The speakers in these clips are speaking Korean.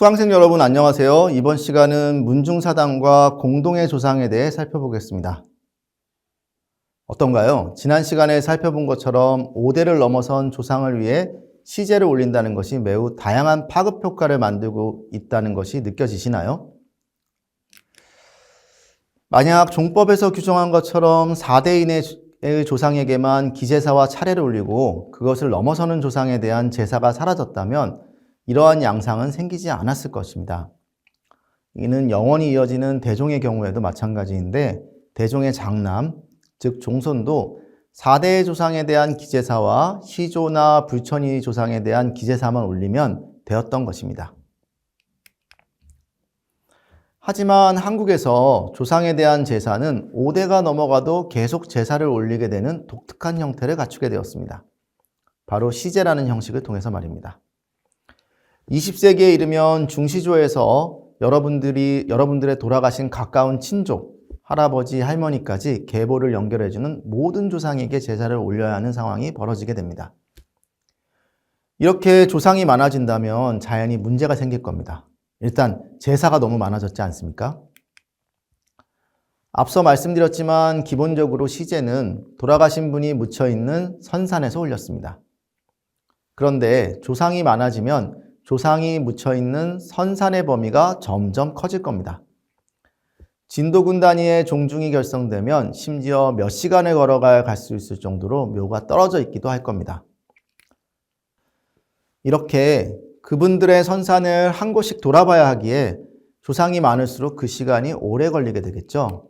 수강생 여러분 안녕하세요. 이번 시간은 문중사당과 공동의 조상에 대해 살펴보겠습니다. 어떤가요? 지난 시간에 살펴본 것처럼 5대를 넘어선 조상을 위해 시제를 올린다는 것이 매우 다양한 파급 효과를 만들고 있다는 것이 느껴지시나요? 만약 종법에서 규정한 것처럼 4대 이내의 조상에게만 기제사와 차례를 올리고 그것을 넘어서는 조상에 대한 제사가 사라졌다면 이러한 양상은 생기지 않았을 것입니다. 이는 영원히 이어지는 대종의 경우에도 마찬가지인데 대종의 장남, 즉 종손도 4대의 조상에 대한 기제사와 시조나 불천이 조상에 대한 기제사만 올리면 되었던 것입니다. 하지만 한국에서 조상에 대한 제사는 5대가 넘어가도 계속 제사를 올리게 되는 독특한 형태를 갖추게 되었습니다. 바로 시제라는 형식을 통해서 말입니다. 20세기에 이르면 중시조에서 여러분들의 돌아가신 가까운 친족, 할아버지, 할머니까지 계보를 연결해주는 모든 조상에게 제사를 올려야 하는 상황이 벌어지게 됩니다. 이렇게 조상이 많아진다면 자연히 문제가 생길 겁니다. 일단 제사가 너무 많아졌지 않습니까? 앞서 말씀드렸지만 기본적으로 시제는 돌아가신 분이 묻혀있는 선산에서 올렸습니다. 그런데 조상이 많아지면 조상이 묻혀있는 선산의 범위가 점점 커질 겁니다. 진도군 단위의 종중이 결성되면 심지어 몇 시간을 걸어가야 갈 수 있을 정도로 묘가 떨어져 있기도 할 겁니다. 이렇게 그분들의 선산을 한 곳씩 돌아봐야 하기에 조상이 많을수록 그 시간이 오래 걸리게 되겠죠.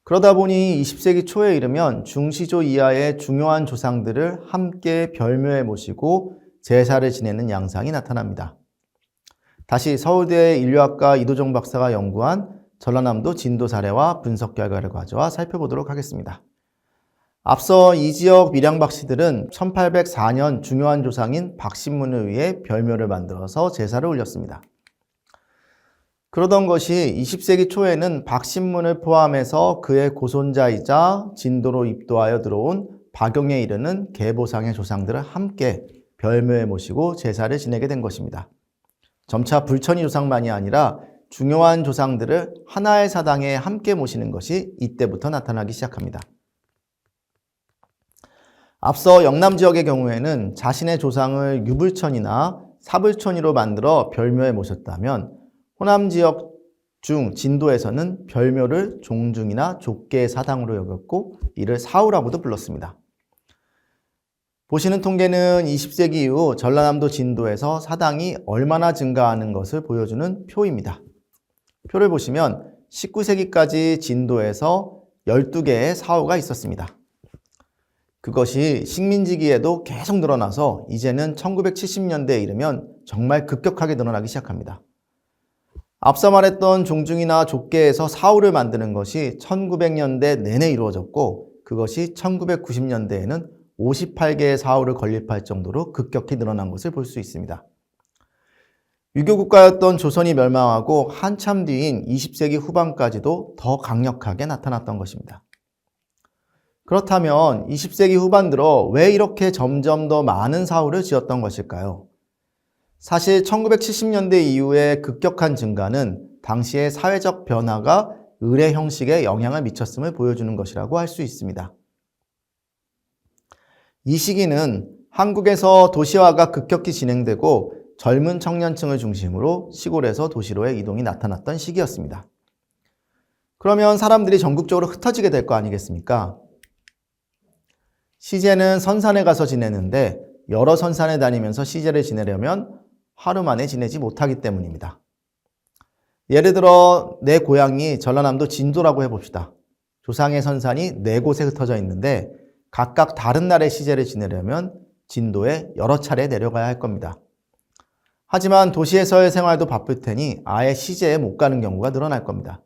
그러다 보니 20세기 초에 이르면 중시조 이하의 중요한 조상들을 함께 별묘에 모시고 제사를 지내는 양상이 나타납니다. 다시 서울대 인류학과 이도정 박사가 연구한 전라남도 진도 사례와 분석 결과를 가져와 살펴보도록 하겠습니다. 앞서 이 지역 밀양박 씨들은 1804년 중요한 조상인 박신문을 위해 별묘를 만들어서 제사를 올렸습니다. 그러던 것이 20세기 초에는 박신문을 포함해서 그의 고손자이자 진도로 입도하여 들어온 박용에 이르는 계보상의 조상들을 함께 별묘에 모시고 제사를 지내게 된 것입니다. 점차 불천이 조상만이 아니라 중요한 조상들을 하나의 사당에 함께 모시는 것이 이때부터 나타나기 시작합니다. 앞서 영남 지역의 경우에는 자신의 조상을 유불천이나 사불천이로 만들어 별묘에 모셨다면 호남 지역 중 진도에서는 별묘를 종중이나 족계의 사당으로 여겼고 이를 사우라고도 불렀습니다. 보시는 통계는 20세기 이후 전라남도 진도에서 사당이 얼마나 증가하는 것을 보여주는 표입니다. 표를 보시면 19세기까지 진도에서 12개의 사후가 있었습니다. 그것이 식민지기에도 계속 늘어나서 이제는 1970년대에 이르면 정말 급격하게 늘어나기 시작합니다. 앞서 말했던 종중이나 족계에서 사후를 만드는 것이 1900년대 내내 이루어졌고 그것이 1990년대에는 58개의 사후를 건립할 정도로 급격히 늘어난 것을 볼 수 있습니다. 유교국가였던 조선이 멸망하고 한참 뒤인 20세기 후반까지도 더 강력하게 나타났던 것입니다. 그렇다면 20세기 후반 들어 왜 이렇게 점점 더 많은 사후를 지었던 것일까요? 사실 1970년대 이후의 급격한 증가는 당시의 사회적 변화가 의례 형식에 영향을 미쳤음을 보여주는 것이라고 할 수 있습니다. 이 시기는 한국에서 도시화가 급격히 진행되고 젊은 청년층을 중심으로 시골에서 도시로의 이동이 나타났던 시기였습니다. 그러면 사람들이 전국적으로 흩어지게 될 거 아니겠습니까? 시제는 선산에 가서 지내는데 여러 선산에 다니면서 시제를 지내려면 하루 만에 지내지 못하기 때문입니다. 예를 들어 내 고향이 전라남도 진도라고 해봅시다. 조상의 선산이 4곳에 흩어져 있는데 각각 다른 날의 시제를 지내려면 진도에 여러 차례 내려가야 할 겁니다. 하지만 도시에서의 생활도 바쁠 테니 아예 시제에 못 가는 경우가 늘어날 겁니다.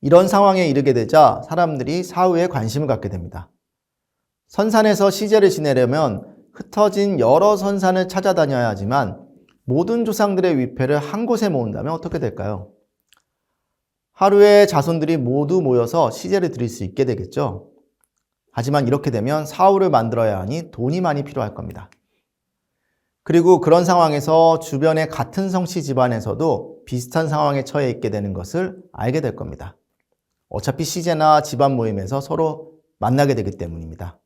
이런 상황에 이르게 되자 사람들이 사후에 관심을 갖게 됩니다. 선산에서 시제를 지내려면 흩어진 여러 선산을 찾아다녀야 하지만 모든 조상들의 위패를 한 곳에 모은다면 어떻게 될까요? 하루에 자손들이 모두 모여서 시제를 드릴 수 있게 되겠죠. 하지만 이렇게 되면 사후를 만들어야 하니 돈이 많이 필요할 겁니다. 그리고 그런 상황에서 주변의 같은 성씨 집안에서도 비슷한 상황에 처해 있게 되는 것을 알게 될 겁니다. 어차피 시제나 집안 모임에서 서로 만나게 되기 때문입니다.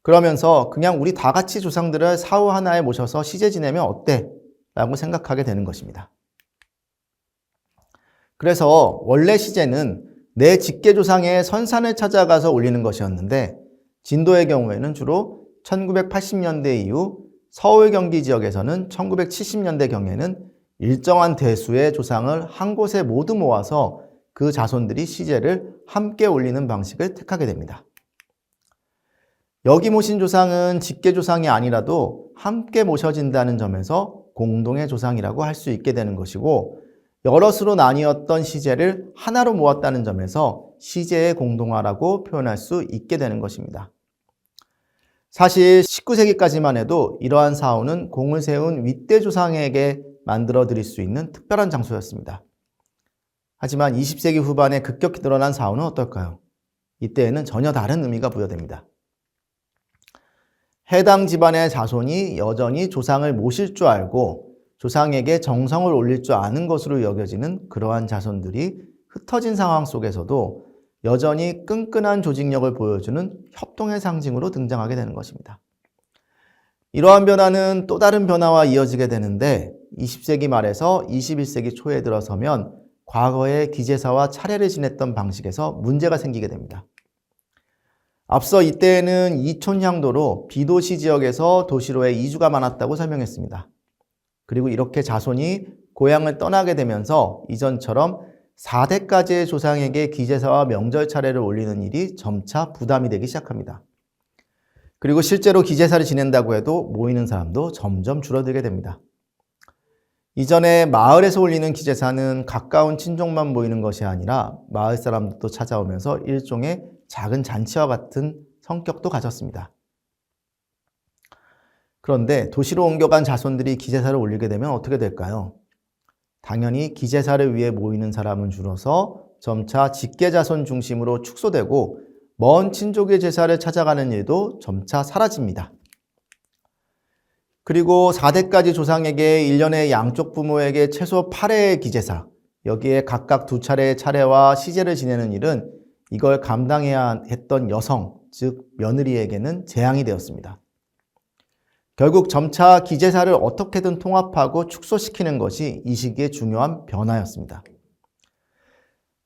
그러면서 그냥 우리 다 같이 조상들을 사후 하나에 모셔서 시제 지내면 어때? 라고 생각하게 되는 것입니다. 그래서 원래 시제는 내 직계조상의 선산을 찾아가서 올리는 것이었는데 진도의 경우에는 주로 1980년대 이후 서울 경기 지역에서는 1970년대경에는 일정한 대수의 조상을 한 곳에 모두 모아서 그 자손들이 시제를 함께 올리는 방식을 택하게 됩니다. 여기 모신 조상은 직계조상이 아니라도 함께 모셔진다는 점에서 공동의 조상이라고 할 수 있게 되는 것이고 여럿으로 나뉘었던 시제를 하나로 모았다는 점에서 시제의 공동화라고 표현할 수 있게 되는 것입니다. 사실 19세기까지만 해도 이러한 사후는 공을 세운 윗대 조상에게 만들어 드릴 수 있는 특별한 장소였습니다. 하지만 20세기 후반에 급격히 늘어난 사후는 어떨까요? 이때에는 전혀 다른 의미가 부여됩니다. 해당 집안의 자손이 여전히 조상을 모실 줄 알고 조상에게 정성을 올릴 줄 아는 것으로 여겨지는 그러한 자손들이 흩어진 상황 속에서도 여전히 끈끈한 조직력을 보여주는 협동의 상징으로 등장하게 되는 것입니다. 이러한 변화는 또 다른 변화와 이어지게 되는데 20세기 말에서 21세기 초에 들어서면 과거의 기제사와 차례를 지냈던 방식에서 문제가 생기게 됩니다. 앞서 이때에는 이촌향도로 비도시 지역에서 도시로의 이주가 많았다고 설명했습니다. 그리고 이렇게 자손이 고향을 떠나게 되면서 이전처럼 4대까지의 조상에게 기제사와 명절 차례를 올리는 일이 점차 부담이 되기 시작합니다. 그리고 실제로 기제사를 지낸다고 해도 모이는 사람도 점점 줄어들게 됩니다. 이전에 마을에서 올리는 기제사는 가까운 친족만 모이는 것이 아니라 마을 사람들도 찾아오면서 일종의 작은 잔치와 같은 성격도 가졌습니다. 그런데 도시로 옮겨간 자손들이 기제사를 올리게 되면 어떻게 될까요? 당연히 기제사를 위해 모이는 사람은 줄어서 점차 직계자손 중심으로 축소되고 먼 친족의 제사를 찾아가는 일도 점차 사라집니다. 그리고 4대까지 조상에게 1년에 양쪽 부모에게 최소 8회의 기제사, 여기에 각각 2차례의 차례와 시제를 지내는 일은 이걸 감당해야 했던 여성, 즉 며느리에게는 재앙이 되었습니다. 결국 점차 기제사를 어떻게든 통합하고 축소시키는 것이 이 시기의 중요한 변화였습니다.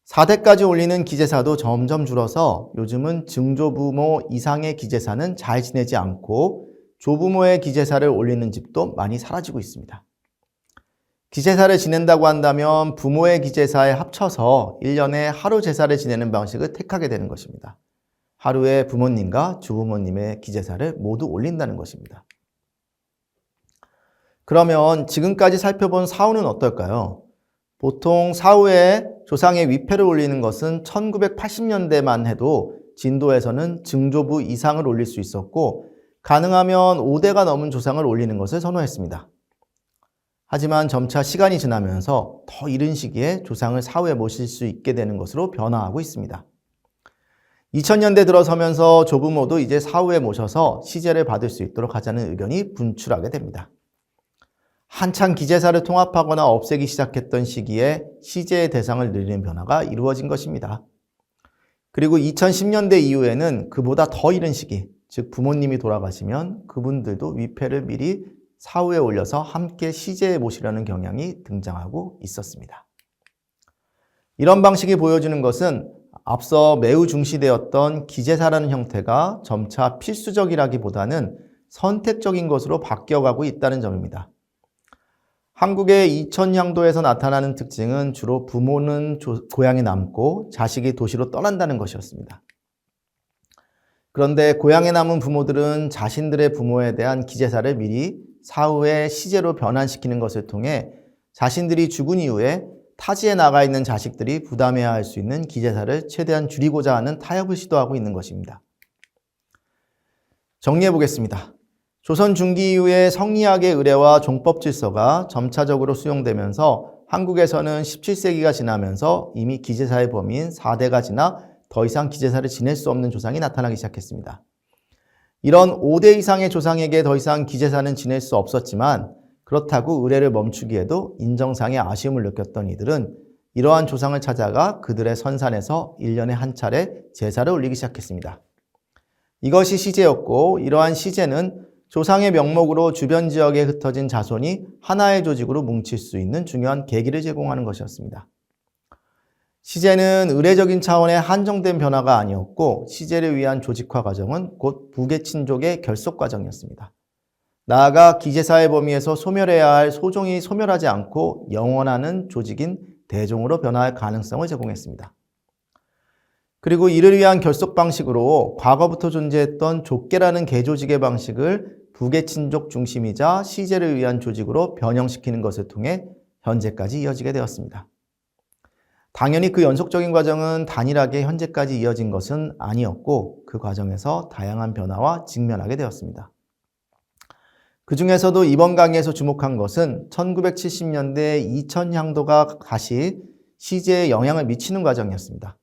4대까지 올리는 기제사도 점점 줄어서 요즘은 증조부모 이상의 기제사는 잘 지내지 않고 조부모의 기제사를 올리는 집도 많이 사라지고 있습니다. 기제사를 지낸다고 한다면 부모의 기제사에 합쳐서 1년에 하루 제사를 지내는 방식을 택하게 되는 것입니다. 하루에 부모님과 주부모님의 기제사를 모두 올린다는 것입니다. 그러면 지금까지 살펴본 사후는 어떨까요? 보통 사후에 조상의 위패를 올리는 것은 1980년대만 해도 진도에서는 증조부 이상을 올릴 수 있었고 가능하면 5대가 넘은 조상을 올리는 것을 선호했습니다. 하지만 점차 시간이 지나면서 더 이른 시기에 조상을 사후에 모실 수 있게 되는 것으로 변화하고 있습니다. 2000년대 들어서면서 조부모도 이제 사후에 모셔서 시제를 받을 수 있도록 하자는 의견이 분출하게 됩니다. 한창 기제사를 통합하거나 없애기 시작했던 시기에 시제의 대상을 늘리는 변화가 이루어진 것입니다. 그리고 2010년대 이후에는 그보다 더 이른 시기, 즉 부모님이 돌아가시면 그분들도 위패를 미리 사후에 올려서 함께 시제에 모시려는 경향이 등장하고 있었습니다. 이런 방식이 보여주는 것은 앞서 매우 중시되었던 기제사라는 형태가 점차 필수적이라기보다는 선택적인 것으로 바뀌어가고 있다는 점입니다. 한국의 이촌향도에서 나타나는 특징은 주로 부모는 고향에 남고 자식이 도시로 떠난다는 것이었습니다. 그런데 고향에 남은 부모들은 자신들의 부모에 대한 기제사를 미리 사후에 시제로 변환시키는 것을 통해 자신들이 죽은 이후에 타지에 나가 있는 자식들이 부담해야 할 수 있는 기제사를 최대한 줄이고자 하는 타협을 시도하고 있는 것입니다. 정리해 보겠습니다. 조선 중기 이후에 성리학의 의례와 종법 질서가 점차적으로 수용되면서 한국에서는 17세기가 지나면서 이미 기제사의 범위인 4대가 지나 더 이상 기제사를 지낼 수 없는 조상이 나타나기 시작했습니다. 이런 5대 이상의 조상에게 더 이상 기제사는 지낼 수 없었지만 그렇다고 의례를 멈추기에도 인정상의 아쉬움을 느꼈던 이들은 이러한 조상을 찾아가 그들의 선산에서 1년에 한 차례 제사를 올리기 시작했습니다. 이것이 시제였고 이러한 시제는 조상의 명목으로 주변 지역에 흩어진 자손이 하나의 조직으로 뭉칠 수 있는 중요한 계기를 제공하는 것이었습니다. 시제는 의례적인 차원의 한정된 변화가 아니었고 시제를 위한 조직화 과정은 곧 부계친족의 결속 과정이었습니다. 나아가 기제사의 범위에서 소멸해야 할 소종이 소멸하지 않고 영원하는 조직인 대종으로 변화할 가능성을 제공했습니다. 그리고 이를 위한 결속 방식으로 과거부터 존재했던 족계라는 계조직의 방식을 부계친족 중심이자 시제를 위한 조직으로 변형시키는 것을 통해 현재까지 이어지게 되었습니다. 당연히 그 연속적인 과정은 단일하게 현재까지 이어진 것은 아니었고 그 과정에서 다양한 변화와 직면하게 되었습니다. 그 중에서도 이번 강의에서 주목한 것은 1970년대 2000 향도가 다시 시제에 영향을 미치는 과정이었습니다.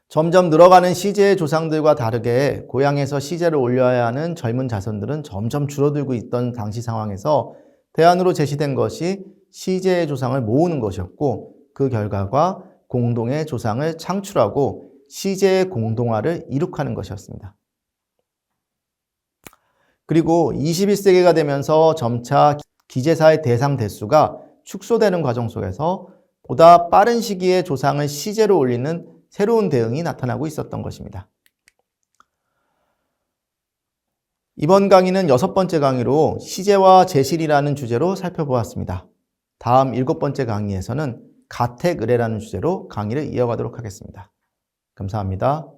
점점 늘어가는 시제의 조상들과 다르게 고향에서 시제를 올려야 하는 젊은 자손들은 점점 줄어들고 있던 당시 상황에서 대안으로 제시된 것이 시제의 조상을 모으는 것이었고 그 결과가 공동의 조상을 창출하고 시제의 공동화를 이룩하는 것이었습니다. 그리고 21세기가 되면서 점차 기제사의 대상 대수가 축소되는 과정 속에서 보다 빠른 시기에 조상을 시제로 올리는 새로운 대응이 나타나고 있었던 것입니다. 이번 강의는 6번째 강의로 시제와 제실이라는 주제로 살펴보았습니다. 다음 7번째 강의에서는 가택의례라는 주제로 강의를 이어가도록 하겠습니다. 감사합니다.